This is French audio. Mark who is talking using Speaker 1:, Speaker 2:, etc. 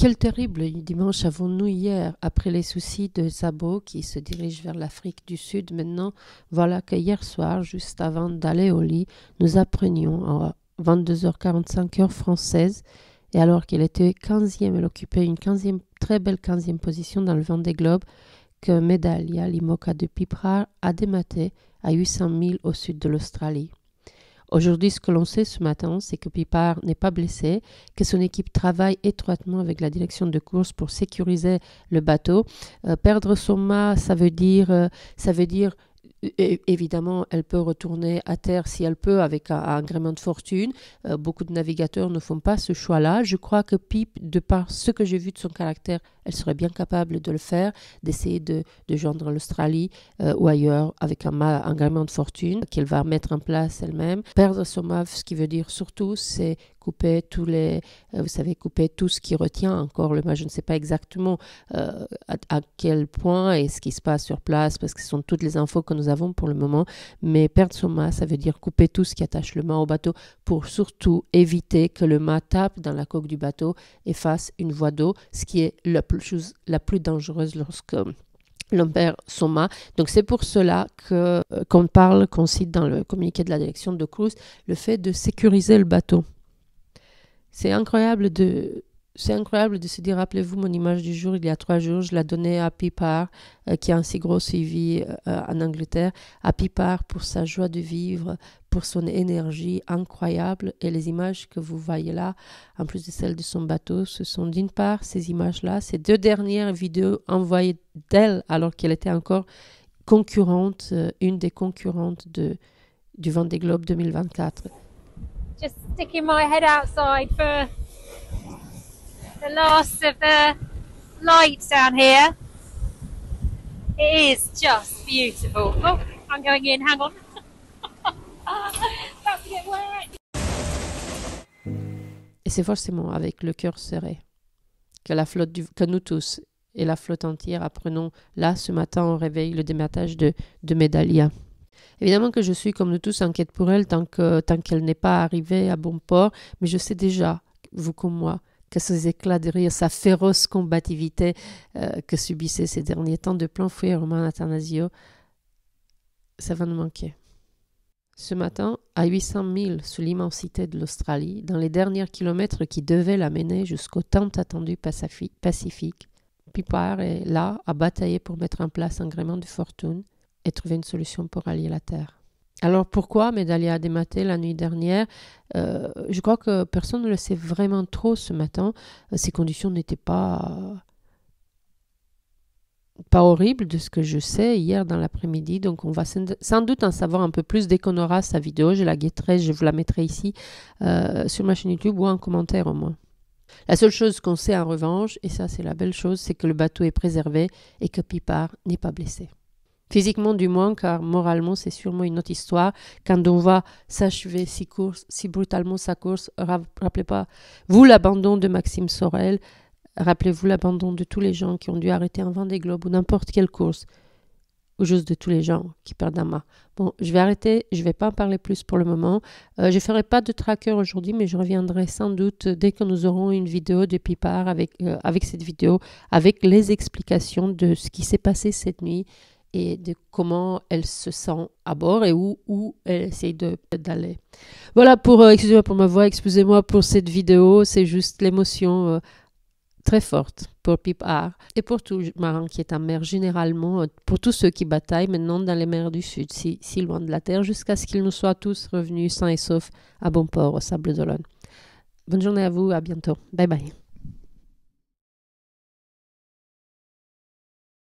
Speaker 1: Quel terrible dimanche avons-nous hier, après les soucis de Szabo qui se dirige vers l'Afrique du Sud. Maintenant, voilà que hier soir, juste avant d'aller au lit, nous apprenions à 22h45 heure française, et alors qu'elle était 15e, elle occupait une très belle 15e position dans le Vendée Globe, que Medaglia, l'IMOCA de Piprare, a dématé à 800 000 au sud de l'Australie. Aujourd'hui, ce que l'on sait ce matin, c'est que Piprare n'est pas blessé, que son équipe travaille étroitement avec la direction de course pour sécuriser le bateau. Perdre son mât, ça veut dire évidemment, elle peut retourner à terre si elle peut avec un agrément de fortune. Beaucoup de navigateurs ne font pas ce choix-là. Je crois que Pip, de par ce que j'ai vu de son caractère, elle serait bien capable de le faire, d'essayer de joindre l'Australie ou ailleurs avec un agrément de fortune qu'elle va mettre en place elle-même. Perdre son mât, ce qui veut dire surtout, c'est couper couper tout ce qui retient encore le mât. Je ne sais pas exactement à quel point et ce qui se passe sur place, parce que ce sont toutes les infos que nous avons pour le moment, mais perdre son mât, ça veut dire couper tout ce qui attache le mât au bateau pour surtout éviter que le mât tape dans la coque du bateau et fasse une voie d'eau, ce qui est la plus dangereuse lorsque l'on perd son mât. Donc c'est pour cela qu'on cite dans le communiqué de la direction de cruise le fait de sécuriser le bateau. C'est incroyable de se dire, rappelez-vous mon image du jour, il y a 3 jours, je l'ai donnée à Piprare, qui a un si gros suivi en Angleterre, à Piprare pour sa joie de vivre, pour son énergie incroyable. Et les images que vous voyez là, en plus de celles de son bateau, ce sont d'une part ces images-là, ces 2 dernières vidéos envoyées d'elle alors qu'elle était encore concurrente, une des concurrentes du Vendée Globe 2024.
Speaker 2: Just sticking my head outside for the last of the lights down here. It is just beautiful. Oh, I'm going in, hang on. About to get wet.
Speaker 1: Et c'est forcément avec le cœur serré que nous tous et la flotte entière apprenons là ce matin au réveil le dématage de Medaglia. Évidemment que je suis comme nous tous inquiète pour elle tant qu'elle n'est pas arrivée à bon port, mais je sais déjà, vous comme moi, que ces éclats de rire, sa féroce combativité que subissait ces derniers temps de plein fouet Romain Attanasio, ça va nous manquer. Ce matin, à 800 000 sous l'immensité de l'Australie, dans les derniers kilomètres qui devaient l'amener jusqu'au tant attendu Pacifique, Piprare est là à batailler pour mettre en place un gréement de fortune et trouver une solution pour allier la Terre. Alors pourquoi Medaglia a dématé la nuit dernière? Je crois que personne ne le sait vraiment trop ce matin. Ces conditions n'étaient pas horribles de ce que je sais hier dans l'après-midi. Donc on va sans doute en savoir un peu plus dès qu'on aura sa vidéo. Je la guetterai, je vous la mettrai ici sur ma chaîne YouTube ou en commentaire au moins. La seule chose qu'on sait en revanche, et ça c'est la belle chose, c'est que le bateau est préservé et que Piprare n'est pas blessé. Physiquement du moins, car moralement c'est sûrement une autre histoire. Quand on voit s'achever si brutalement sa course, rappelez pas vous l'abandon de Maxime Sorel, rappelez-vous l'abandon de tous les gens qui ont dû arrêter un Vendée Globe ou n'importe quelle course, ou juste de tous les gens qui perdent un mât. Bon, je vais arrêter, je vais pas en parler plus pour le moment. Je ferai pas de tracker aujourd'hui, mais je reviendrai sans doute dès que nous aurons une vidéo de Piprare avec cette vidéo, avec les explications de ce qui s'est passé cette nuit et de comment elle se sent à bord et où elle essaye d'aller. Voilà excusez-moi pour ma voix, excusez-moi pour cette vidéo, c'est juste l'émotion très forte pour Piprare et pour tout marin qui est en mer généralement, pour tous ceux qui bataillent maintenant dans les mers du Sud, si loin de la terre, jusqu'à ce qu'ils nous soient tous revenus sains et saufs à bon port au Sable d'Olonne. Bonne journée à vous, à bientôt. Bye bye.